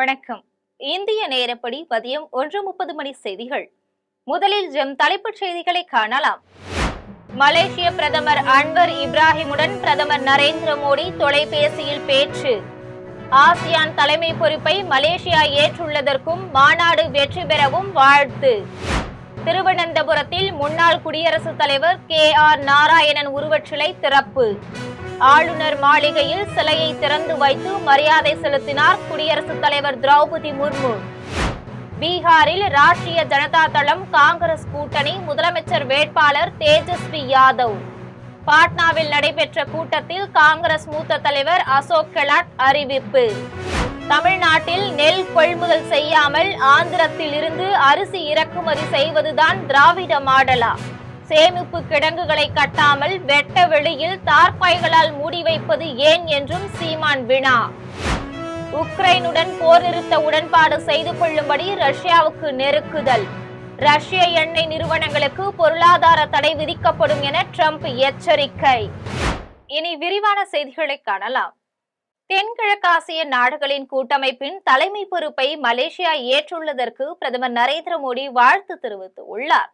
வணக்கம். இந்திய நேரப்படி மதியம் 1:30 மணி செய்திகள். முதலில் தலைப்புச் செய்திகளை காணலாம். மலேசிய பிரதமர் அன்வர் இப்ராஹிமுடன் பிரதமர் நரேந்திர மோடி தொலைபேசியில் பேச்சு. ஆசியான் தலைமை பொறுப்பை மலேசியா ஏற்றுள்ளதற்கும் மாநாடு வெற்றி பெறவும் வாழ்த்து. திருவனந்தபுரத்தில் முன்னாள் குடியரசுத் தலைவர் KR நாராயணன் உருவச்சிலை திறப்பு. ஆளுநர் மாளிகையில் சிலையை திறந்து வைத்து மரியாதை செலுத்தினார் குடியரசுத் தலைவர் திரௌபதி முர்மு. பீகாரில் ராஷ்டிரிய ஜனதா தளம் காங்கிரஸ் கூட்டணி முதலமைச்சர் வேட்பாளர் தேஜஸ்வி யாதவ். பாட்னாவில் நடைபெற்ற கூட்டத்தில் காங்கிரஸ் மூத்த தலைவர் அசோக் கெலாட் அறிவிப்பு. தமிழ்நாட்டில் நெல் கொள்முதல் செய்யாமல் ஆந்திரத்தில் இருந்து அரிசி இறக்குமதி செய்வதுதான் திராவிட மாடலா? சேமிப்பு கிடங்குகளை கட்டாமல் வெட்ட வெளியில் தார்பாய்களால் மூடி வைப்பது ஏன் என்றும் சீமான் வினா. உக்ரைனுடன் போர் நிறுத்த உடன்பாடு செய்து கொள்ளும்படி ரஷ்யாவுக்கு நெருக்குதல். ரஷ்ய எண்ணெய் நிறுவனங்களுக்கு பொருளாதார தடை விதிக்கப்படும் என ட்ரம்ப் எச்சரிக்கை. இனி விரிவான செய்திகளை காணலாம். தென்கிழக்காசிய நாடுகளின் கூட்டமைப்பின் தலைமை பொறுப்பை மலேசியா ஏற்றுள்ளதற்கு பிரதமர் நரேந்திர மோடி வாழ்த்து தெரிவித்துள்ளார்.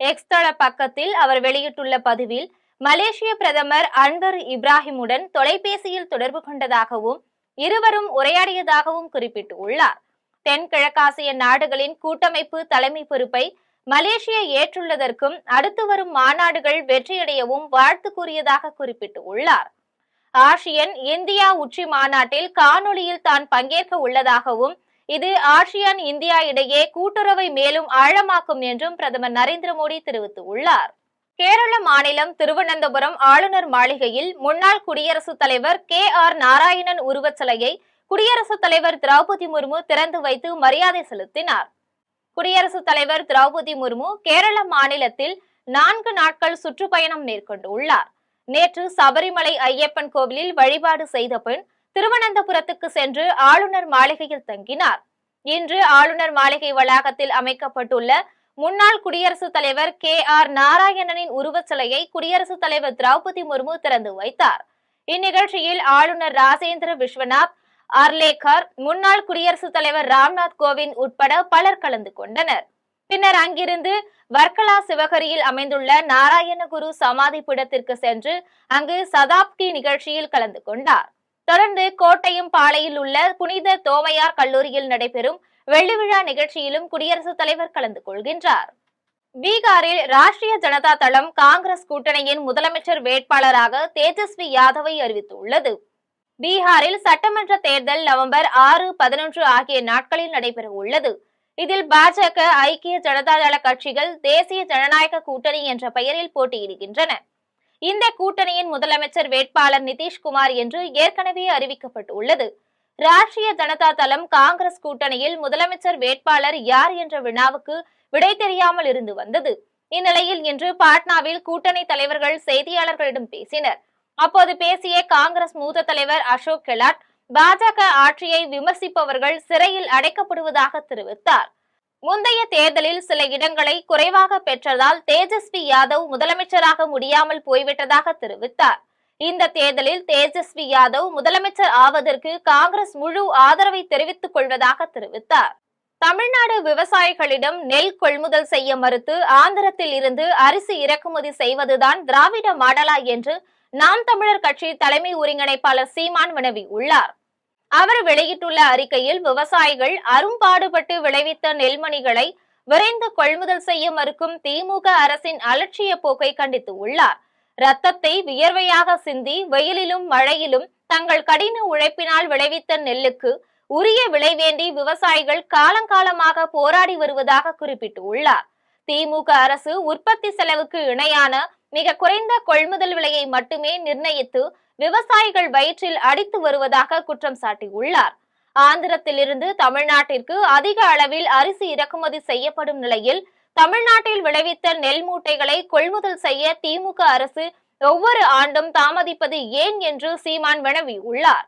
எக்ஸ் தள பக்கத்தில் அவர் வெளியிட்டுள்ள பதிவில் மலேசிய பிரதமர் அன்வர் இப்ராஹிமுடன் தொலைபேசியில் தொடர்பு கொண்டதாகவும் இருவரும் உரையாடியதாகவும் குறிப்பிட்டுள்ளார். தென்கிழக்காசிய நாடுகளின் கூட்டமைப்பு தலைமை பொறுப்பை மலேசியா ஏற்றுள்ளதற்கும் அடுத்து வரும் மாநாடுகள் வெற்றியடையவும் வாழ்த்து கூறியதாக குறிப்பிட்டுள்ளார். ஆசியன் இந்தியா உச்சி மாநாட்டில் காணொலியில் தான் பங்கேற்க உள்ளதாகவும் இது ஆசியான் இந்தியா இடையே கூட்டுறவை மேலும் ஆழமாக்கும் என்றும் பிரதமர் நரேந்திர மோடி தெரிவித்துள்ளார். கேரள மாநிலம் திருவனந்தபுரம் ஆளுநர் மாளிகையில் முன்னாள் குடியரசுத் தலைவர் KR நாராயணன் உருவச்சிலையை குடியரசுத் தலைவர் திரௌபதி முர்மு திறந்து வைத்து மரியாதை செலுத்தினார். குடியரசுத் தலைவர் திரௌபதி முர்மு கேரள மாநிலத்தில் 4 நாட்கள் சுற்றுப்பயணம் மேற்கொண்டுள்ளார். நேற்று சபரிமலை ஐயப்பன் கோவிலில் வழிபாடு செய்த பின் திருவனந்தபுரத்துக்கு சென்று ஆளுநர் மாளிகையில் தங்கினார். இன்று ஆளுநர் மாளிகை வளாகத்தில் அமைக்கப்பட்டுள்ள முன்னாள் குடியரசுத் தலைவர் KR நாராயணனின் உருவச்சிலையை குடியரசுத் தலைவர் திரௌபதி முர்மு திறந்து வைத்தார். இந்நிகழ்ச்சியில் ஆளுநர் ராஜேந்திர விஸ்வநாத் அர்லேக்கர், முன்னாள் குடியரசுத் தலைவர் ராம்நாத் கோவிந்த் உட்பட பலர் கலந்து கொண்டனர். பின்னர் அங்கிருந்து வர்க்கலா சிவகரியில் அமைந்துள்ள நாராயணகுரு சமாதி பீடத்திற்கு சென்று அங்கு சதாப்தி நிகழ்ச்சியில் கலந்து கொண்டார். தொடர்ந்து கோட்டயம் பாளையில் உள்ள புனித தோமையார் கல்லூரியில் நடைபெறும் வெள்ளி விழா நிகழ்ச்சியிலும் குடியரசுத் தலைவர் கலந்து கொள்கின்றார். பீகாரில் ராஷ்டிரிய ஜனதா தளம் காங்கிரஸ் கூட்டணியின் முதலமைச்சர் வேட்பாளராக தேஜஸ்வி யாதவை அறிவித்துள்ளது. பீகாரில் சட்டமன்ற தேர்தல் நவம்பர் 6, 11 ஆகிய நாட்களில் நடைபெற உள்ளது. இதில் பாஜக, ஐக்கிய ஜனதா தள கட்சிகள் தேசிய ஜனநாயக கூட்டணி என்ற பெயரில் போட்டியிடுகின்றன. இந்த கூட்டணியின் முதலமைச்சர் வேட்பாளர் நிதிஷ்குமார் என்று ஏற்கனவே அறிவிக்கப்பட்டுள்ளது. ராஷ்டிரிய ஜனதா தளம் காங்கிரஸ் கூட்டணியில் முதலமைச்சர் வேட்பாளர் யார் என்ற வினாவுக்கு விடை தெரியாமல் இருந்து வந்தது. இந்நிலையில் இன்று பாட்னாவில் கூட்டணி தலைவர்கள் செய்தியாளர்களிடம் பேசினர். அப்போது பேசிய காங்கிரஸ் மூத்த தலைவர் அசோக் கெலாட், பாஜக ஆட்சியை விமர்சிப்பவர்கள் சிறையில் அடைக்கப்படுவதாக தெரிவித்தார். முந்தைய தேர்தலில் சில இடங்களை குறைவாக பெற்றதால் தேஜஸ்வி யாதவ் முதலமைச்சராக முடியாமல் போய்விட்டதாக தெரிவித்தார். இந்த தேர்தலில் தேஜஸ்வி யாதவ் முதலமைச்சர் ஆவதற்கு காங்கிரஸ் முழு ஆதரவை தெரிவித்துக் கொள்வதாக தெரிவித்தார். தமிழ்நாடு விவசாயிகளிடம் நெல் கொள்முதல் செய்ய மறுத்து ஆந்திரத்தில் இருந்து அரிசி இறக்குமதி செய்வதுதான் திராவிட மாடலா என்று நாம் தமிழர் கட்சி தலைமை ஒருங்கிணைப்பாளர் சீமான் வினவியுள்ளார். அவர் வெளியிட்டுள்ள அறிக்கையில் விவசாயிகள் அரும்பாடுபட்டு விளைவித்த நெல்மணிகளை விரைந்து கொள்முதல் செய்ய மறுக்கும் திமுக அரசின் அலட்சிய போக்கை கண்டித்து உள்ளார். ரத்தத்தை வியர்வையாக சிந்தி வெயிலிலும் மழையிலும் தங்கள் கடின உழைப்பினால் விளைவித்த நெல்லுக்கு உரிய விலை வேண்டி விவசாயிகள் காலங்காலமாக போராடி வருவதாக குறிப்பிட்டுள்ளார். திமுக அரசு உற்பத்தி செலவுக்கு இணையான மிக குறைந்த கொள்முதல் விலையை மட்டுமே நிர்ணயித்து விவசாயிகள் வயிற்றில் அடித்து வருவதாக குற்றம் சாட்டியுள்ளார். ஆந்திரத்தில் இருந்து தமிழ்நாட்டிற்கு அதிக அளவில் அரிசி இறக்குமதி செய்யப்படும் நிலையில் தமிழ்நாட்டில் விளைவித்த நெல் மூட்டைகளை கொள்முதல் செய்ய திமுக அரசு ஒவ்வொரு ஆண்டும் தாமதிப்பது ஏன் என்று சீமான் வினவியுள்ளார்.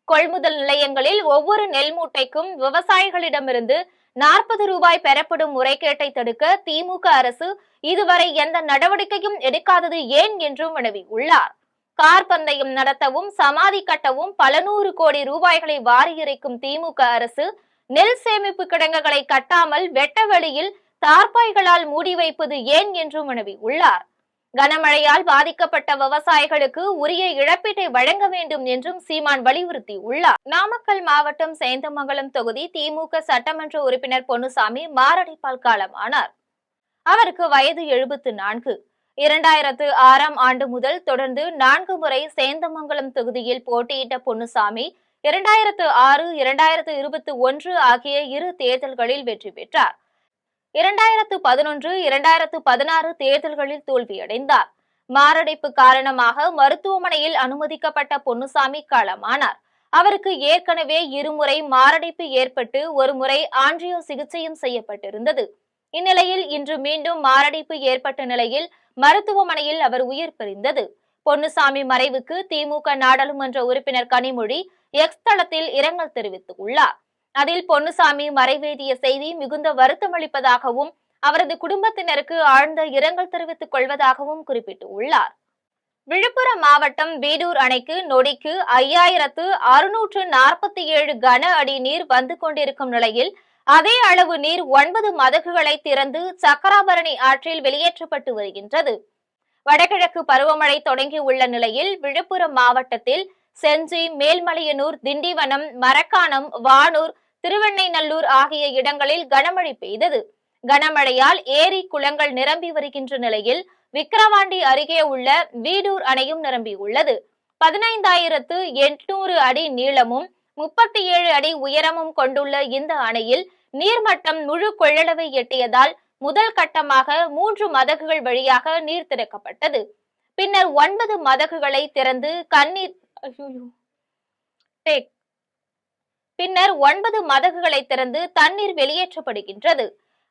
கொள்முதல் நிலையங்களில் ஒவ்வொரு நெல் மூட்டைக்கும் விவசாயிகளிடமிருந்து 40 ரூபாய் பெறப்படும் முறைகேட்டை தடுக்க திமுக அரசு இதுவரை எந்த நடவடிக்கையும் எடுக்காதது ஏன் என்றும் வினவியுள்ளார். கார் பந்தயம் நடத்தவும் சமாதி கட்டவும் பல நூறு கோடி ரூபாய்களை வாரி இறைக்கும் திமுக அரசு நெல் சேமிப்பு கிடங்குகளை கட்டாமல் வெட்ட வெளியில் தார்பாய்களால் மூடி வைப்பது ஏன் என்று வினவியுள்ளார். கனமழையால் பாதிக்கப்பட்ட விவசாயிகளுக்கு உரிய இழப்பீட்டை வழங்க வேண்டும் என்றும் சீமான் வலியுறுத்தியுள்ளார். நாமக்கல் மாவட்டம் சேந்தமங்கலம் தொகுதி திமுக சட்டமன்ற உறுப்பினர் பொன்னுசாமி மாரடைப்பால் காலமானார். அவருக்கு வயது 74. 2006ஆம் ஆண்டு முதல் தொடர்ந்து 4 முறை சேந்தமங்கலம் தொகுதியில் போட்டியிட்ட பொன்னுசாமி 2006, 2021 ஆகிய 2 தேர்தல்களில் வெற்றி பெற்றார். 2011, 2016 தேர்தல்களில் தோல்வியடைந்தார். மாரடைப்பு காரணமாக மருத்துவமனையில் அனுமதிக்கப்பட்ட பொன்னுசாமி காலமானார். அவருக்கு ஏற்கனவே 2 முறை மாரடைப்பு ஏற்பட்டு 1 முறை ஆஞ்சியோ சிகிச்சையும் செய்யப்பட்டிருந்தது. இந்நிலையில் இன்று மீண்டும் மாரடைப்பு ஏற்பட்ட நிலையில் மருத்துவமனையில் அவர் உயிர் பிரிந்தது. பொன்னுசாமி மறைவுக்கு திமுக நாடாளுமன்ற உறுப்பினர் கனிமொழி எக்ஸ் தளத்தில் இரங்கல் தெரிவித்துள்ளார். அதில் பொன்னுசாமி மறைவேதிய செய்தி மிகுந்த வருத்தமளிப்பதாகவும் அவரது குடும்பத்தினருக்கு ஆழ்ந்த இரங்கல் தெரிவித்துக் கொள்வதாகவும் குறிப்பிட்டுள்ளார். விழுப்புரம் மாவட்டம் வீடூர் அணைக்கு நொடிக்கு 5647 கன அடி நீர் வந்து கொண்டிருக்கும் நிலையில் அதே அளவு நீர் 9 மதகுகளை திறந்து சக்கராபரணி ஆற்றில் வெளியேற்றப்பட்டு வருகின்றது. வடகிழக்கு பருவமழை தொடங்கியுள்ள நிலையில் விழுப்புரம் மாவட்டத்தில் செஞ்சி, மேல்மலையனூர், திண்டிவனம், மரக்காணம், வானூர், திருவெண்ணைநல்லூர் ஆகிய இடங்களில் கனமழை பெய்தது. கனமழையால் ஏரி, குளங்கள் நிரம்பி வருகின்ற நிலையில் விக்கிரவாண்டி அருகே உள்ள வீடூர் அணையும் நிரம்பியுள்ளது. 15,800 அடி நீளமும் 37 அடி உயரமும் கொண்டுள்ள இந்த அணையில் நீர்மட்டம் முழு கொள்ளளவை எட்டியதால் முதல் கட்டமாக 3 மதகுகள் வழியாக நீர் திறக்கப்பட்டது. பின்னர் 9 மதகுகளை திறந்து தண்ணீர் வெளியேற்றப்படுகின்றது.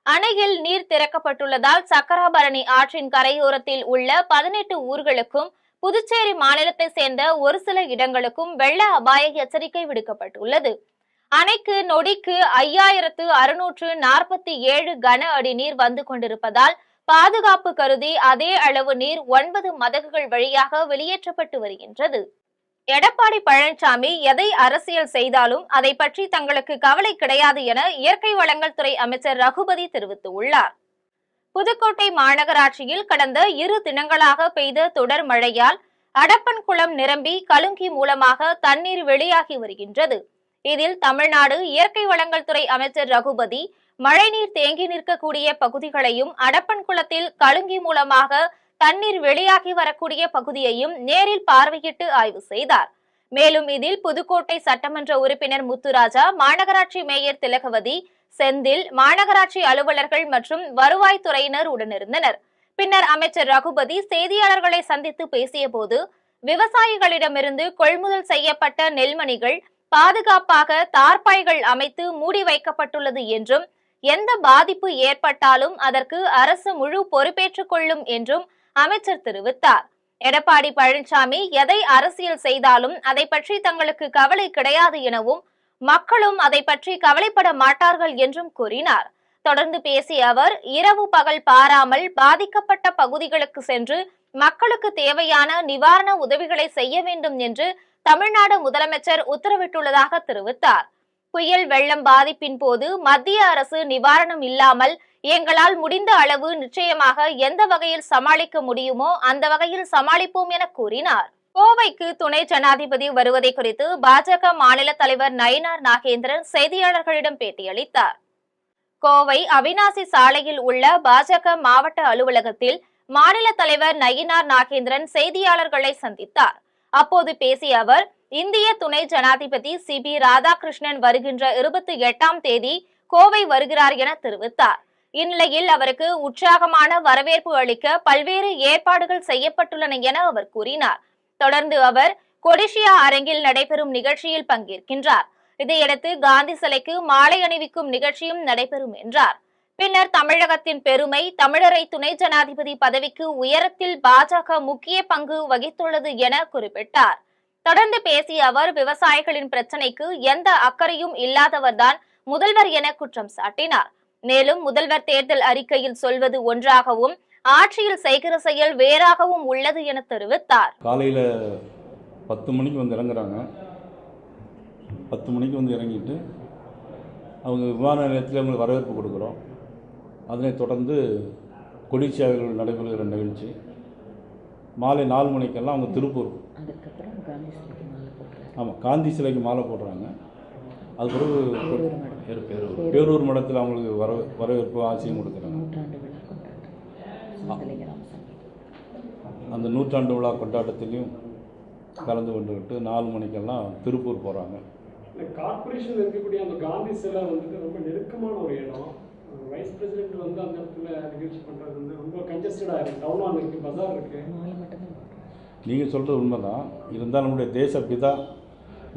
அணையில் நீர் திறக்கப்பட்டுள்ளதால் சக்கராபரணி ஆற்றின் கரையோரத்தில் உள்ள 18 ஊர்களுக்கும் புதுச்சேரி மாநிலத்தை சேர்ந்த ஒரு சில இடங்களுக்கும் வெள்ள அபாய எச்சரிக்கை விடுக்கப்பட்டுள்ளது. அணைக்கு நொடிக்கு 5647 கன அடி நீர் வந்து கொண்டிருப்பதால் பாதுகாப்பு கருதி அதே அளவு நீர் 9 மதகுகள் வழியாக வெளியேற்றப்பட்டு வருகின்றது. எடப்பாடி பழனிசாமி எதை அரசியல் செய்தாலும் அதை பற்றி தங்களுக்கு கவலை கிடையாது என இயற்கை வளங்கள் துறை அமைச்சர் ரகுபதி தெரிவித்துள்ளார். புதுக்கோட்டை மாநகராட்சியில் கடந்த 2 தினங்களாக பெய்த தொடர் மழையால் அடப்பன் குளம் நிரம்பி கலுங்கி மூலமாக தண்ணீர் வெளியாகி வருகின்றது. இதில் தமிழ்நாடு இயற்கை வளங்கள் துறை அமைச்சர் ரகுபதி மழைநீர் தேங்கி நிற்கக்கூடிய பகுதிகளையும் அடப்பன் குளத்தில் கலுங்கி மூலமாக தண்ணீர் வெளியாகி வரக்கூடிய பகுதியையும் நேரில் பார்வையிட்டு ஆய்வு செய்தார். மேலும் இதில் புதுக்கோட்டை சட்டமன்ற உறுப்பினர் முத்துராஜா, மாநகராட்சி மேயர் திலகவதி, செந்தில், மாநகராட்சி அலுவலர்கள் மற்றும் வருவாய்த்துறையினர் உடனிருந்தனர். பின்னர் அமைச்சர் ரகுபதி செய்தியாளர்களை சந்தித்து பேசிய போது விவசாயிகளிடமிருந்து கொள்முதல் செய்யப்பட்ட நெல்மணிகள் பாதுகாப்பாக தார்பாய்கள் அமைத்து மூடி வைக்கப்பட்டுள்ளது என்றும் எந்த பாதிப்பு ஏற்பட்டாலும் அதற்கு அரசு முழு பொறுப்பேற்றுக் கொள்ளும் என்றும் அமைச்சர் தெரிவித்தார். எடப்பாடி பழனிசாமி எதை அரசியல் செய்தாலும் அதை பற்றி தங்களுக்கு கவலை கிடையாது எனவும் மக்களும் அதை பற்றி கவலைப்பட மாட்டார்கள் என்றும் கூறினார். தொடர்ந்து பேசிய அவர் இரவு பகல் பாராமல் பாதிக்கப்பட்ட பகுதிகளுக்கு சென்று மக்களுக்கு தேவையான நிவாரண உதவிகளை செய்ய வேண்டும் என்று தமிழ்நாடு முதலமைச்சர் உத்தரவிட்டுள்ளதாக தெரிவித்தார். புயல் வெள்ளம் பாதிப்பின் போது மத்திய அரசு நிவாரணம் இல்லாமல் எங்களால் முடிந்த அளவு நிச்சயமாக எந்த வகையில் சமாளிக்க முடியுமோ அந்த வகையில் சமாளிப்போம் என கூறினார். கோவைக்கு துணை ஜனாதிபதி வருவதை குறித்து பாஜக மாநில தலைவர் நயினார் நாகேந்திரன் செய்தியாளர்களிடம் பேட்டியளித்தார். கோவை அவினாசி சாலையில் உள்ள பாஜக மாவட்ட அலுவலகத்தில் மாநில தலைவர் நயினார் நாகேந்திரன் செய்தியாளர்களை சந்தித்தார். அப்போது பேசிய அவர், இந்திய துணை ஜனாதிபதி CP ராதாகிருஷ்ணன் வருகின்ற 28ஆம் தேதி கோவை வருகிறார் என தெரிவித்தார். இந்நிலையில் அவருக்கு உற்சாகமான வரவேற்பு அளிக்க பல்வேறு ஏற்பாடுகள் செய்யப்பட்டுள்ளன என அவர் கூறினார். தொடர்ந்து அவர் கொடிஷியா அரங்கில் நடைபெறும் நிகழ்ச்சியில் பங்கேற்கின்றார். இதையடுத்து காந்தி சிலைக்கு மாலை அணிவிக்கும் நிகழ்ச்சியும் நடைபெறும் என்றார். பின்னர் தமிழகத்தின் பெருமை, தமிழரை துணை ஜனாதிபதி பதவிக்கு உயரத்தில் பாஜக முக்கிய பங்கு வகித்துள்ளது என குறிப்பிட்டார். தொடர்ந்து பேசிய அவர், விவசாயிகளின் பிரச்சனைக்கு எந்த அக்கறையும் இல்லாதவர்தான் முதல்வர் என குற்றம் சாட்டினார். மேலும் முதல்வர் தேர்தல் அறிக்கையில் சொல்வது ஒன்றாகவும் ஆட்சியில் செய்கிற செயல் வேறாகவும் உள்ளது என தெரிவித்தார். காலையில் 10 மணிக்கு வந்து இறங்குறாங்க. 10 மணிக்கு வந்து இறங்கிட்டு அவங்க விமான நிலையத்தில் அவங்களுக்கு வரவேற்பு கொடுக்குறோம். அதனைத் தொடர்ந்து கொடிச்சாவைகள் நடைபெறுகிற நிகழ்ச்சி. மாலை 4 மணிக்கெல்லாம் அவங்க திருப்பூர், ஆமாம், காந்தி சிலைக்கு மாலை போடுறாங்க. அது பிறகு பேரூர் மடத்தில் அவங்களுக்கு வரவேற்பு ஆசையும் கொடுக்குறாங்க. அந்த நூற்றாண்டு விழா கொண்டாட்டத்திலையும் கலந்து கொண்டுக்கிட்டு 4 மணிக்கெல்லாம் திருப்பூர் போகிறாங்க. கார்பரேஷன் இருக்கக்கூடிய அந்த காந்தி சிலை வந்துட்டு ரொம்ப நெருக்கமான ஒரு இடம். வைஸ் பிரசிடென்ட் வந்து அந்த இடத்துல நிகழ்ச்சி பண்ணுறது வந்து ரொம்ப கன்ஜஸ்டடாக இருக்குது. டவுன் ஹால் இருக்குது, பஜார் இருக்குது. நீங்கள் சொல்கிறது உண்மைதான். இருந்தாலும் நம்முடைய தேச பிதா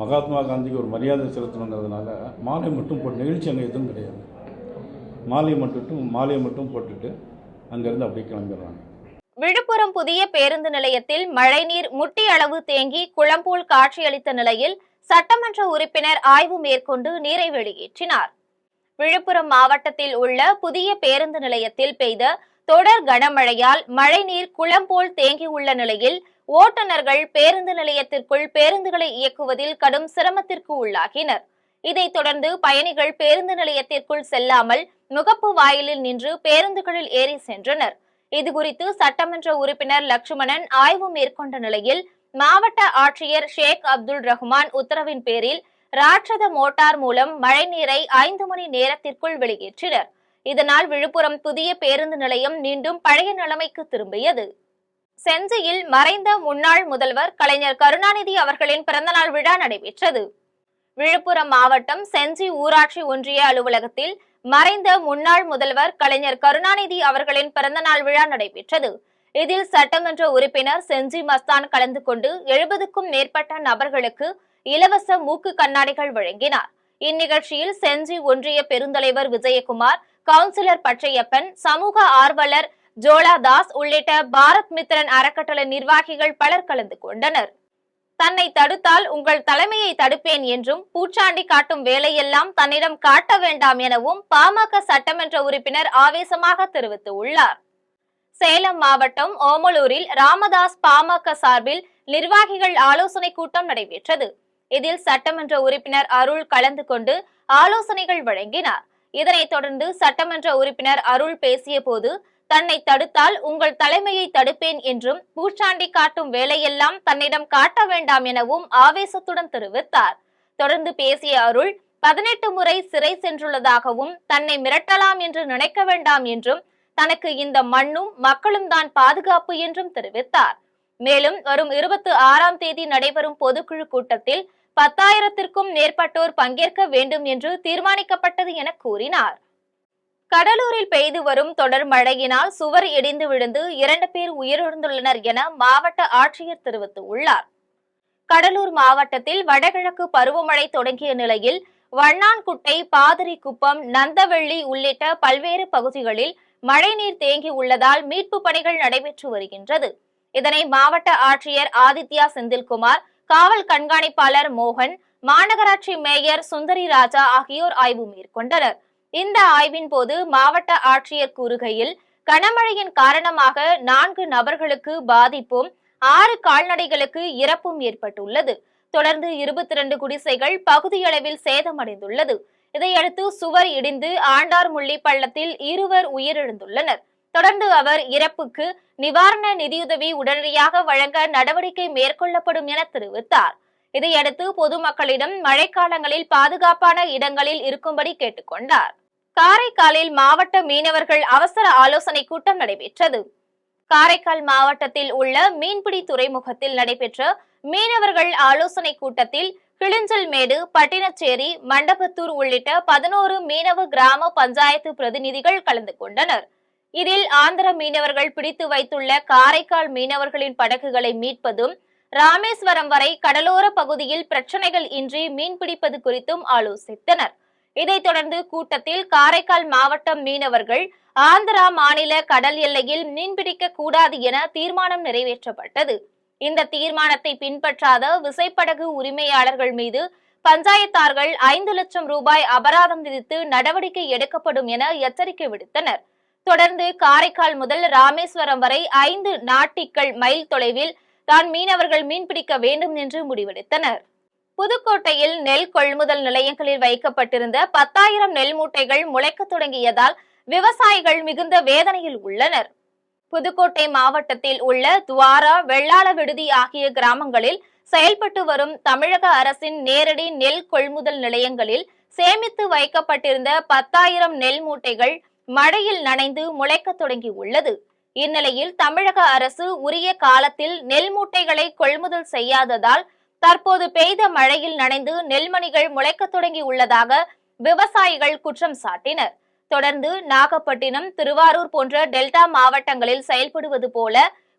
மகாத்மா காந்திக்கு ஒரு மரியாதை செலுத்தணுங்கிறதுனால மாலை மட்டும் போட்டு நிகழ்ச்சி அங்கே எதுவும் கிடையாது. மாலையை மட்டும் போட்டுட்டு அங்கேருந்து அப்படியே கிளம்பிடுறாங்க. விழுப்புரம் புதிய பேருந்து நிலையத்தில் மழைநீர் முட்டி அளவு தேங்கி குளம் போல் காட்சியளித்த நிலையில் சட்டமன்ற உறுப்பினர் ஆய்வு மேற்கொண்டு நீரை வெளியேற்றினார். விழுப்புரம் மாவட்டத்தில் உள்ள புதிய பேருந்து நிலையத்தில் பெய்த தொடர் கனமழையால் மழைநீர் குளம் போல் தேங்கியுள்ள நிலையில் ஓட்டுநர்கள் பேருந்து நிலையத்திற்குள் பேருந்துகளை இயக்குவதில் கடும் சிரமத்திற்கு உள்ளாகினர். இதைத் தொடர்ந்து பயணிகள் பேருந்து நிலையத்திற்குள் செல்லாமல் முகப்பு வாயிலில் நின்று பேருந்துகளில் ஏறி சென்றனர். இதுகுறித்து சட்டமன்ற உறுப்பினர் லட்சுமணன் ஆய்வு மேற்கொண்ட நிலையில் மாவட்ட ஆட்சியர் ஷேக் அப்துல் ரஹ்மான் உத்தரவின் பேரில் ராட்சத மோட்டார் மூலம் மழைநீரை 5 மணி நேரத்திற்குள் வெளியேற்றினர். இதனால் விழுப்புரம் புதிய பேருந்து நிலையம் மீண்டும் பழைய நிலைமைக்கு திரும்பியது. செஞ்சியில் மறைந்த முன்னாள் முதல்வர் கலைஞர் கருணாநிதி அவர்களின் பிறந்தநாள் விழா நடைபெற்றது. விழுப்புரம் மாவட்டம் செஞ்சி ஊராட்சி ஒன்றிய அலுவலகத்தில் மறைந்த முன்னாள் முதல்வர் கலைஞர் கருணாநிதி அவர்களின் பிறந்தநாள் விழா நடைபெற்றது. இதில் சட்டமன்ற உறுப்பினர் செஞ்சி மஸ்தான் கலந்து கொண்டு 70க்கும் மேற்பட்ட நபர்களுக்கு இலவச மூக்கு கண்ணாடிகள் வழங்கினார். இந்நிகழ்ச்சியில் செஞ்சி ஒன்றிய பெருந்தலைவர் விஜயகுமார், கவுன்சிலர் பச்சையப்பன், சமூக ஆர்வலர் ஜோலாதாஸ் உள்ளிட்ட பாரத் மித்ரன் அறக்கட்டளை நிர்வாகிகள் பலர் கலந்து கொண்டனர். தன்னை தடுத்தால் உங்கள் தலைமையை தடுப்பேன் என்றும் பூச்சாண்டி காட்டும் வேலையெல்லாம் தன்னிடம் காட்ட வேண்டாம் எனவும் பாமக சட்டமன்ற உறுப்பினர் ஆவேசமாக தெரிவித்துள்ளார். சேலம் மாவட்டம் ஓமலூரில் ராமதாஸ் பாமக சார்பில் நிர்வாகிகள் ஆலோசனை கூட்டம் நடைபெற்றது. இதில் சட்டமன்ற உறுப்பினர் அருள் கலந்து கொண்டு ஆலோசனைகள் வழங்கினார். இதனைத் தொடர்ந்து சட்டமன்ற உறுப்பினர் அருள் பேசிய போது, தன்னை தடுத்தால் உங்கள் தலைமையை தடுப்பேன் என்றும் பூச்சாண்டி காட்டும் வேலையெல்லாம் தன்னிடம் காட்ட வேண்டாம் எனவும் ஆவேசத்துடன் தெரிவித்தார். தொடர்ந்து பேசிய அருள் 18 முறை சிறை சென்றுள்ளதாகவும் தன்னை மிரட்டலாம் என்று நினைக்க வேண்டாம் என்றும் தனக்கு இந்த மண்ணும் மக்களும் தான் பாதுகாப்பு என்றும் தெரிவித்தார். மேலும் வரும் 26ஆம் தேதி நடைபெறும் பொதுக்குழு கூட்டத்தில் 10,000த்திற்கும் மேற்பட்டோர் பங்கேற்க வேண்டும் என்று தீர்மானிக்கப்பட்டது என கூறினார். கடலூரில் பெய்து வரும் தொடர் மழையினால் சுவர் இடிந்து விழுந்து 2 பேர் உயிரிழந்துள்ளனர் என மாவட்ட ஆட்சியர் தெரிவித்துள்ளார். கடலூர் மாவட்டத்தில் வடகிழக்கு பருவமழை தொடங்கிய நிலையில் வண்ணான்குட்டை, பாதிரிக்குப்பம், நந்தவெள்ளி உள்ளிட்ட பல்வேறு பகுதிகளில் மழைநீர் தேங்கி உள்ளதால் மீட்பு பணிகள் நடைபெற்று வருகின்றது. இதனை மாவட்ட ஆட்சியர் ஆதித்யா செந்தில்குமார், காவல் கண்காணிப்பாளர் மோகன், மாநகராட்சி மேயர் சுந்தரி ராஜா ஆகியோர் ஆய்வு மேற்கொண்டனர். இந்த ஆய்வின் போது மாவட்ட ஆட்சியர் கூறுகையில், கனமழையின் காரணமாக 4 நபர்களுக்கு பாதிப்பும் 6 கால்நடைகளுக்கு இறப்பும் ஏற்பட்டுள்ளது. தொடர்ந்து 22 குடிசைகள் பகுதியளவில் சேதமடைந்துள்ளது. இதையடுத்து சுவர் இடிந்து ஆண்டார்முள்ளி பள்ளத்தில் 2 உயிரிழந்துள்ளனர். தொடர்ந்து அவர் இறப்புக்கு நிவாரண நிதியுதவி உடனடியாக வழங்க நடவடிக்கை மேற்கொள்ளப்படும் என தெரிவித்தார். இதையடுத்து பொதுமக்களிடம் மழைக்காலங்களில் பாதுகாப்பான இடங்களில் இருக்கும்படி கேட்டுக்கொண்டார். காரைக்காலில் மாவட்ட மீனவர்கள் அவசர ஆலோசனை கூட்டம் நடைபெற்றது. காரைக்கால் மாவட்டத்தில் உள்ள மீன்பிடி துறைமுகத்தில் நடைபெற்ற மீனவர்கள் ஆலோசனை கூட்டத்தில் கிளிஞ்சல்மேடு, பட்டினச்சேரி, மண்டபத்தூர் உள்ளிட்ட 11 மீனவ கிராம பஞ்சாயத்து பிரதிநிதிகள் கலந்து கொண்டனர். இதில் ஆந்திர மீனவர்கள் பிடித்து வைத்துள்ள காரைக்கால் மீனவர்களின் படகுகளை மீட்பதும், ராமேஸ்வரம் வரை கடலோர பகுதியில் பிரச்சனைகள் இன்றி மீன்பிடிப்பது குறித்தும் ஆலோசித்தனர். இதைத் தொடர்ந்து கூட்டத்தில் காரைக்கால் மாவட்டம் மீனவர்கள் ஆந்திரா மாநில கடல் எல்லையில் மீன்பிடிக்க கூடாது என தீர்மானம் நிறைவேற்றப்பட்டது. இந்த தீர்மானத்தை பின்பற்றாத விசைப்படகு உரிமையாளர்கள் மீது பஞ்சாயத்தார்கள் 5 லட்சம் ரூபாய் அபராதம் விதித்து நடவடிக்கை எடுக்கப்படும் என எச்சரிக்கை விடுத்தனர். தொடர்ந்து காரைக்கால் முதல் ராமேஸ்வரம் வரை 5 நாட்டிக்கல் மைல் தொலைவில் தான் மீனவர்கள் மீன்பிடிக்க வேண்டும் என்று முடிவெடுத்தனர். புதுக்கோட்டையில் நெல் கொள்முதல் நிலையங்களில் வைக்கப்பட்டிருந்த 10,000 நெல் மூட்டைகள் முளைக்க தொடங்கியதால் விவசாயிகள் மிகுந்த வேதனையில் உள்ளனர். புதுக்கோட்டை மாவட்டத்தில் உள்ள துவாரா, வெள்ளாள விடுதி ஆகிய கிராமங்களில் செயல்பட்டு வரும் தமிழக அரசின் நேரடி நெல் கொள்முதல் நிலையங்களில் சேமித்து வைக்கப்பட்டிருந்த 10,000 நெல் மூட்டைகள் மழையில் நனைந்து முளைக்க தொடங்கி உள்ளது. இந்நிலையில் தமிழக அரசு உரிய காலத்தில் நெல் மூட்டைகளை கொள்முதல் செய்யாததால் தற்போது பெய்த மழையில் நனைந்து நெல்மணிகள் முளைக்க தொடங்கி உள்ளதாக விவசாயிகள் குற்றம் சாட்டினர். தொடர்ந்து நாகப்பட்டினம், திருவாரூர் போன்ற டெல்டா மாவட்டங்களில் செயல்படுவது போல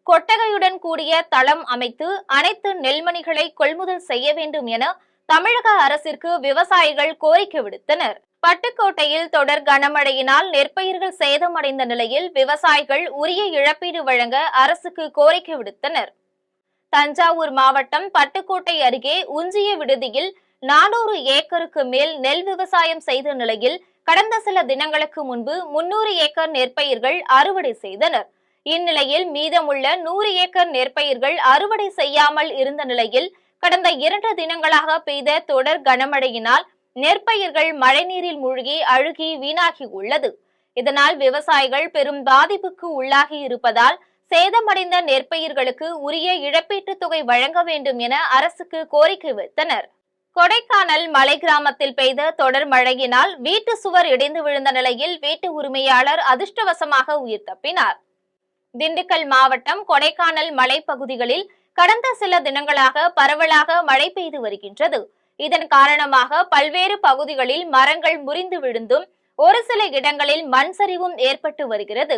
கொட்டகையுடன் கூடிய தளம் அமைத்து அனைத்து நெல்மணிகளை கொள்முதல் செய்ய வேண்டும் என தமிழக அரசிற்கு விவசாயிகள் கோரிக்கை விடுத்தனர். பட்டுக்கோட்டையில் தொடர் கனமழையினால் நெற்பயிர்கள் சேதமடைந்த நிலையில் விவசாயிகள் உரிய இழப்பீடு வழங்க அரசுக்கு கோரிக்கை விடுத்தனர். தஞ்சாவூர் மாவட்டம் பட்டுக்கோட்டை அருகே உஞ்சிய விடுதியில் 400 ஏக்கருக்கு மேல் நெல் விவசாயம் செய்த நிலையில் கடந்த சில தினங்களுக்கு முன்பு 300 ஏக்கர் நெற்பயிர்கள் அறுவடை செய்தனர். இந்நிலையில் மீதமுள்ள 100 ஏக்கர் நெற்பயிர்கள் அறுவடை செய்யாமல் இருந்த நிலையில் கடந்த 2 தினங்களாக பெய்த தொடர் கனமழையினால் நெற்பயிர்கள் மழைநீரில் மூழ்கி அழுகி வீணாகி உள்ளது. இதனால் விவசாயிகள் பெரும் பாதிப்புக்கு உள்ளாகி இருப்பதால் சேதமடைந்த நெற்பயிர்களுக்கு உரிய இழப்பீட்டுத் தொகை வழங்க வேண்டும் என அரசுக்கு கோரிக்கை வைத்தனர். கொடைக்கானல் மலை கிராமத்தில் பெய்த தொடர் மழையினால் வீட்டு சுவர் இடிந்து விழுந்த நிலையில் வீட்டு உரிமையாளர் அதிர்ஷ்டவசமாக உயிர் தப்பினார். திண்டுக்கல் மாவட்டம் கொடைக்கானல் மலைப்பகுதிகளில் கடந்த சில தினங்களாக பரவலாக மழை பெய்து வருகின்றது. இதன் காரணமாக பல்வேறு பகுதிகளில் மரங்கள் முறிந்து விழுந்தும் ஒரு சில இடங்களில் மண் சரிவும் ஏற்பட்டு வருகிறது.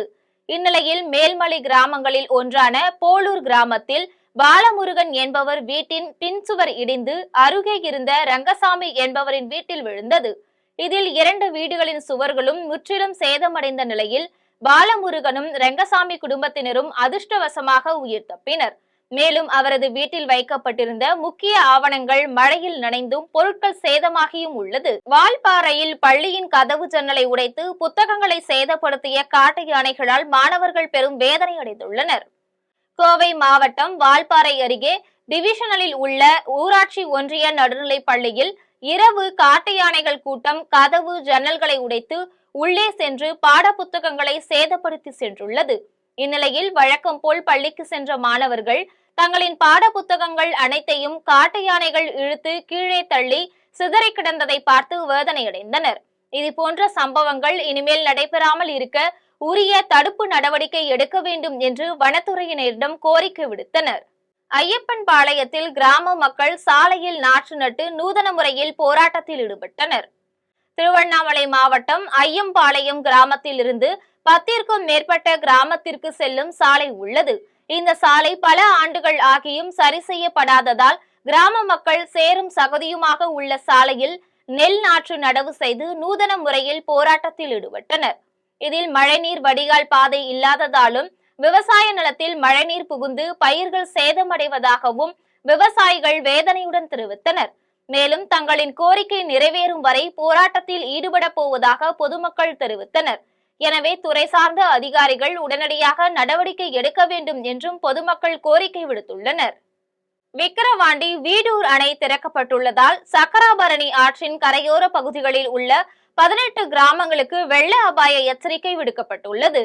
இந்நிலையில் மேல்மலை கிராமங்களில் ஒன்றான போலூர் கிராமத்தில் பாலமுருகன் என்பவர் வீட்டின் பின்சுவர் இடிந்து அருகே இருந்த ரங்கசாமி என்பவரின் வீட்டில் விழுந்தது. இதில் 2 வீடுகளின் சுவர்களும் முற்றிலும் சேதமடைந்த நிலையில் பாலமுருகனும் ரங்கசாமி குடும்பத்தினரும் அதிர்ஷ்டவசமாக உயிர் தப்பினர். மேலும் அவரது வீட்டில் வைக்கப்பட்டிருந்த முக்கிய ஆவணங்கள் மழையில் நனைந்தும் பொருட்கள் சேதமாகியும் உள்ளது. வால்பாறையில் பள்ளியின் கதவு ஜன்னலை உடைத்து புத்தகங்களை சேதப்படுத்திய காட்டு யானைகளால் மாணவர்கள் பெரும் வேதனை அடைந்துள்ளனர். கோவை மாவட்டம் வால்பாறை அருகே டிவிஷனலில் உள்ள ஊராட்சி ஒன்றிய நடுநிலைப் பள்ளியில் இரவு காட்டு யானைகள் கூட்டம் கதவு ஜன்னல்களை உடைத்து உள்ளே சென்று பாட புத்தகங்களை சேதப்படுத்தி சென்றுள்ளது. இந்நிலையில் வழக்கம் போல் பள்ளிக்கு சென்ற மாணவர்கள் தங்களின் பாட புத்தகங்கள் அனைத்தையும் காட்டு யானைகள் இழுத்து கீழே தள்ளி சிதறி கிடந்ததை பார்த்து வேதனையடைந்தனர். இதுபோன்ற சம்பவங்கள் இனிமேல் நடைபெறாமல் இருக்க உரிய தடுப்பு நடவடிக்கை எடுக்க வேண்டும் என்று வனத்துறையினரிடம் கோரிக்கை விடுத்தனர். ஐயப்பன் பாளையத்தில் கிராம மக்கள் சாலையில் நாற்று நட்டு நூதன முறையில் போராட்டத்தில் ஈடுபட்டனர். திருவண்ணாமலை மாவட்டம் ஐயம்பாளையம் கிராமத்தில் இருந்து 10ற்கும் மேற்பட்ட கிராமத்திற்கு செல்லும் சாலை உள்ளது. இந்த சாலை பல ஆண்டுகள் ஆகியும் சரி செய்யப்படாததால் கிராம மக்கள் சேரும் சகதியுமாக உள்ள சாலையில் நெல் நாற்று நடவு செய்து நூதன முறையில் போராட்டத்தில் ஈடுபட்டனர். இதில் மழைநீர் வடிகால் பாதை இல்லாததாலும் விவசாய நிலத்தில் மழைநீர் புகுந்து பயிர்கள் சேதமடைவதாகவும் விவசாயிகள் வேதனையுடன் தெரிவித்தனர். மேலும் தங்களின் கோரிக்கை நிறைவேறும் வரை போராட்டத்தில் ஈடுபட போவதாக பொதுமக்கள் தெரிவித்தனர். எனவே துறை சார்ந்த அதிகாரிகள் உடனடியாக நடவடிக்கை எடுக்க வேண்டும் என்றும் பொதுமக்கள் கோரிக்கை விடுத்துள்ளனர். விக்கிரவாண்டி வீடூர் அணை திறக்கப்பட்டுள்ளதால் சக்கராபரணி ஆற்றின் கரையோர பகுதிகளில் உள்ள 18 கிராமங்களுக்கு வெள்ள அபாய எச்சரிக்கை விடுக்கப்பட்டுள்ளது.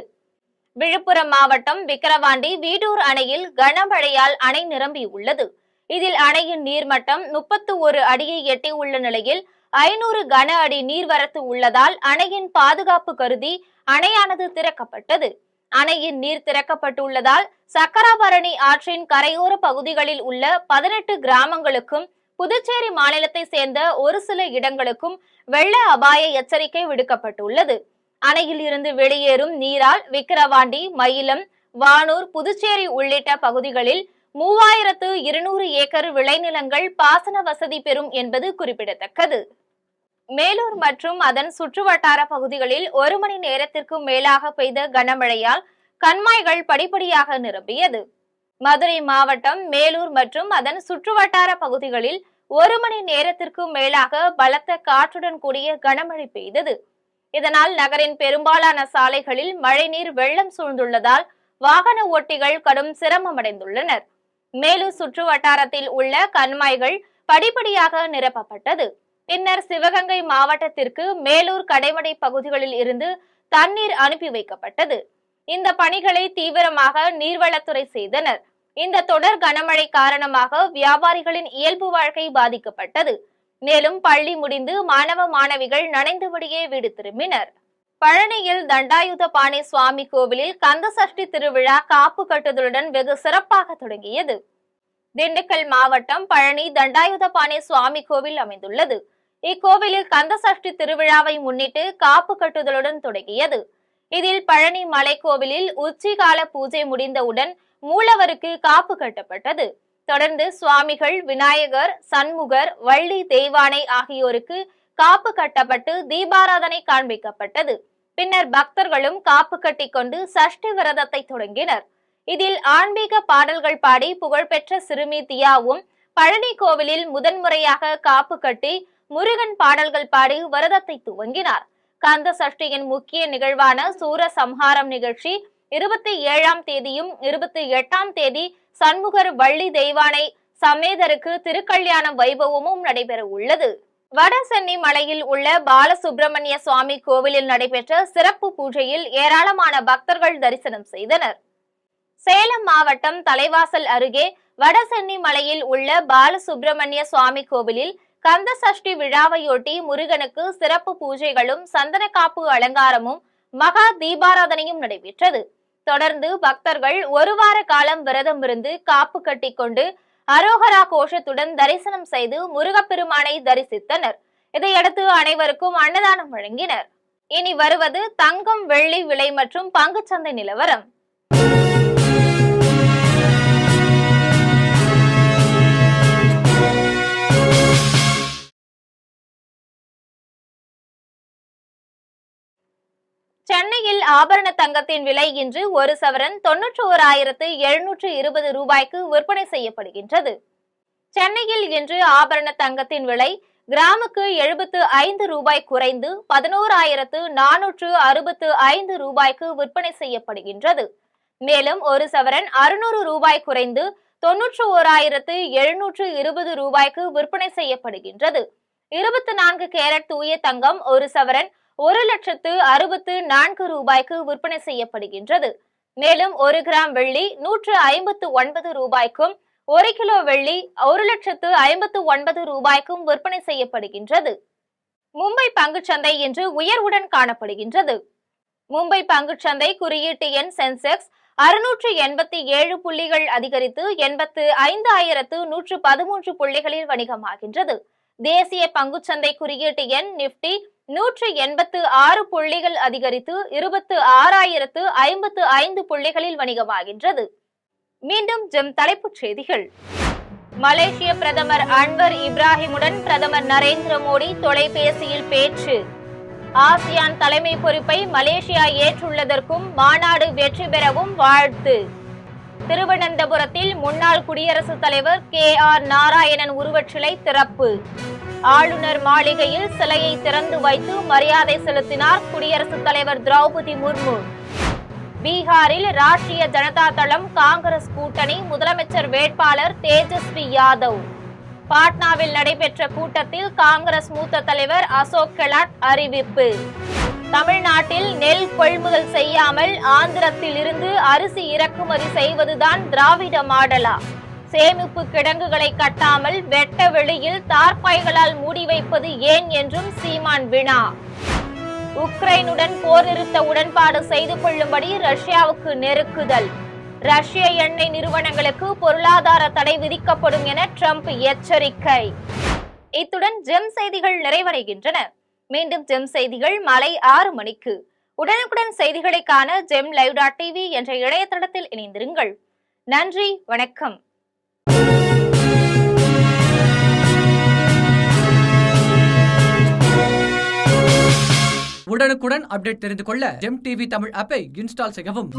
விழுப்புரம் மாவட்டம் விக்கிரவாண்டி வீடூர் அணையில் கனமழையால் அணை நிரம்பியுள்ளது. இதில் அணையின் நீர்மட்டம் 31 அடியை எட்டி உள்ள நிலையில் 500 கன அடி நீர்வரத்து உள்ளதால் அணையின் பாதுகாப்பு கருதி அணையானது திறக்கப்பட்டது. அணையின் நீர் திறக்கப்பட்டுள்ளதால் சக்கராபரணி ஆற்றின் கரையோர பகுதிகளில் உள்ள 18 கிராமங்களுக்கும் புதுச்சேரி மாநிலத்தை சேர்ந்த ஒரு சில இடங்களுக்கும் வெள்ள அபாய எச்சரிக்கை விடுக்கப்பட்டுள்ளது. அணையில் இருந்து வெளியேறும் நீரால் விக்கிரவாண்டி, மயிலம், வானூர், புதுச்சேரி உள்ளிட்ட பகுதிகளில் 3200 ஏக்கர் விளைநிலங்கள் பாசன வசதி பெறும் என்பது குறிப்பிடத்தக்கது. மேலூர் மற்றும் அதன் சுற்றுவட்டார பகுதிகளில் 1 மணி நேரத்திற்கும் மேலாக பெய்த கனமழையால் கண்மாய்கள் படிப்படியாக நிரம்பியது. மதுரை மாவட்டம் மேலூர் மற்றும் அதன் சுற்றுவட்டார பகுதிகளில் 1 மணி நேரத்திற்கும் மேலாக பலத்த காற்றுடன் கூடிய கனமழை பெய்தது. இதனால் நகரின் பெரும்பாலான சாலைகளில் மழைநீர் வெள்ளம் சூழ்ந்துள்ளதால் வாகன ஓட்டிகள் கடும் சிரமமடைந்துள்ளனர். மேலும் சுற்று வட்டாரத்தில் உள்ள கண்மாய்கள் படிப்படியாக நிரப்பப்பட்டது. பின்னர் சிவகங்கை மாவட்டத்திற்கு மேலூர் கடைமடை பகுதிகளில் இருந்து தண்ணீர் அனுப்பி வைக்கப்பட்டது. இந்த பணிகளை தீவிரமாக நீர்வளத்துறை செய்தனர். இந்த தொடர் கனமழை காரணமாக வியாபாரிகளின் இயல்பு வாழ்க்கை பாதிக்கப்பட்டது. மேலும் பள்ளி முடிந்து மாணவ மாணவிகள் நனைந்தபடியே வீடு திரும்பினர். பழனியில் தண்டாயுதபாணி சுவாமி கோவிலில் கந்தசஷ்டி திருவிழா காப்பு கட்டுதலுடன் வெகு சிறப்பாக தொடங்கியது. திண்டுக்கல் மாவட்டம் பழனி தண்டாயுதபாணி சுவாமி கோவில் அமைந்துள்ளது. இக்கோவிலில் கந்தசஷ்டி திருவிழாவை முன்னிட்டு காப்பு கட்டுதலுடன் தொடங்கியது. இதில் பழனி மலைக்கோவிலில் உச்சிகால பூஜை முடிந்தவுடன் மூலவருக்கு காப்பு கட்டப்பட்டது. தொடர்ந்து சுவாமிகள், விநாயகர், சண்முகர், வள்ளி தெய்வானை ஆகியோருக்கு காப்பு கட்டப்பட்டு தீபாராதனை காண்பிக்கப்பட்டது. பின்னர் பக்தர்களும் காப்பு கட்டிக்கொண்டு சஷ்டி விரதத்தை தொடங்கினர். இதில் ஆன்மீக பாடல்கள் பாடி புகழ்பெற்ற சிறுமி தியாவும் பழனி கோவிலில் முதன்முறையாக காப்பு கட்டி முருகன் பாடல்கள் பாடி விரதத்தை துவங்கினார். கந்த சஷ்டியின் முக்கிய நிகழ்வான சூர சம்ஹாரம் நிகழ்ச்சி 27ஆம் தேதியும் 28ஆம் தேதி சண்முகர், வள்ளி தெய்வானை சமேதருக்கு திருக்கல்யாண வைபவமும் நடைபெற உள்ளது. வடசென்னி மலையில் உள்ள பாலசுப்பிரமணிய சுவாமி கோவிலில் நடைபெற்ற சிறப்பு பூஜையில் ஏராளமான பக்தர்கள் தரிசனம் செய்தனர். சேலம் மாவட்டம் தலைவாசல் அருகே வடசென்னி மலையில் உள்ள பாலசுப்பிரமணிய சுவாமி கோவிலில் கந்த சஷ்டி விழாவையொட்டி முருகனுக்கு சிறப்பு பூஜைகளும் சந்தன காப்பு அலங்காரமும் மகா தீபாராதனையும் நடைபெற்றது. தொடர்ந்து பக்தர்கள் ஒரு வார காலம் விரதம் இருந்து காப்பு கட்டி கொண்டு அரோகரா கோஷத்துடன் தரிசனம் செய்து முருகப்பெருமானை தரிசித்தனர். இதையடுத்து அனைவருக்கும் அன்னதானம் வழங்கினர். இனி வருவது தங்கம், வெள்ளி விலை மற்றும் பங்குச்சந்தை நிலவரம். சென்னையில் ஆபரண தங்கத்தின் விலை இன்று ஒரு சவரன் 91,720 ரூபாய்க்கு விற்பனை செய்யப்படுகின்றது. சென்னையில் இன்று ஆபரண தங்கத்தின் விலை கிராமுக்கு 75 ரூபாய் குறைந்து 11,465 ரூபாய்க்கு விற்பனை செய்யப்படுகின்றது. மேலும் ஒரு சவரன் 600 ரூபாய் குறைந்து 91,720 ரூபாய்க்கு விற்பனை செய்யப்படுகின்றது. 24 கேரட் தூய தங்கம் ஒரு சவரன் 1,64,000 ரூபாய்க்கு விற்பனை செய்யப்படுகின்றது. மேலும் 1 கிராம் வெள்ளி 159 ரூபாய்க்கும் 1 கிலோ வெள்ளி 1,59,000 ரூபாய்க்கும் விற்பனை செய்யப்படுகின்றது. மும்பை பங்குச்சந்தை இன்று உயர்வுடன் காணப்படுகின்றது. மும்பை பங்குச்சந்தை குறியீட்டு எண் சென்செக்ஸ் 687 புள்ளிகள் அதிகரித்து 85,113 புள்ளிகளில் வணிகமாகின்றது. தேசிய பங்குச்சந்தை குறியீட்டு எண் நிப்டி 186 புள்ளிகள் அதிகரித்து 26,055 புள்ளிகளில் வணிகமாகின்றது. மீண்டும் ஜெம் தலைப்புச் செய்திகள். மலேசிய பிரதமர் அன்வர் இப்ராஹிமுடன் பிரதமர் நரேந்திர மோடி தொலைபேசியில் பேச்சு. ஆசியான் தலைமை பொறுப்பை மலேசியா ஏற்றுள்ளதற்கும் மாநாடு வெற்றி பெறவும் வாழ்த்து. திருவனந்தபுரத்தில் முன்னாள் குடியரசுத் தலைவர் KR நாராயணன் உருவச்சிலை திறப்பு. ஆளுநர் மாளிகையில் சிலையை திறந்து வைத்து மரியாதை செலுத்தினார் குடியரசுத் தலைவர் திரௌபதி முர்மு. பீகாரில் ராஷ்டிரிய ஜனதா தளம் காங்கிரஸ் கூட்டணி முதலமைச்சர் வேட்பாளர் தேஜஸ்வி யாதவ். பாட்னாவில் நடைபெற்ற கூட்டத்தில் காங்கிரஸ் மூத்த தலைவர் அசோக் கெலாட் அறிவிப்பு. தமிழ்நாட்டில் நெல் கொள்முதல் செய்யாமல் ஆந்திரத்தில் இருந்து அரிசி இறக்குமதி செய்வதுதான் திராவிட மாடலா? சேமிப்பு கிடங்குகளை கட்டாமல் வெட்ட வெளியில் தார்பாய்களால் மூடி வைப்பது ஏன் என்றும் சீமான் வினா. உக்ரைனுடன் போர் நிறுத்த உடன்பாடு செய்து கொள்ளும்படி ரஷ்யாவுக்கு நெருக்குதல். ரஷ்ய எண்ணெய் நிறுவனங்களுக்கு பொருளாதார தடை விதிக்கப்படும் என ட்ரம்ப் எச்சரிக்கை. இத்துடன் ஜெம் செய்திகள் நிறைவடைகின்றன. மீண்டும் ஜெம் செய்திகள் மாலை 6 மணிக்கு. உடனுக்குடன் செய்திகளை காண gemlive.tv என்ற இணையதளத்தில் இணைந்திருங்கள். நன்றி, வணக்கம். உடனுக்குடன் அப்டேட் தெரிந்து கொள்ள ஜெம் டிவி தமிழ் ஆப்பை இன்ஸ்டால் செய்யவும்.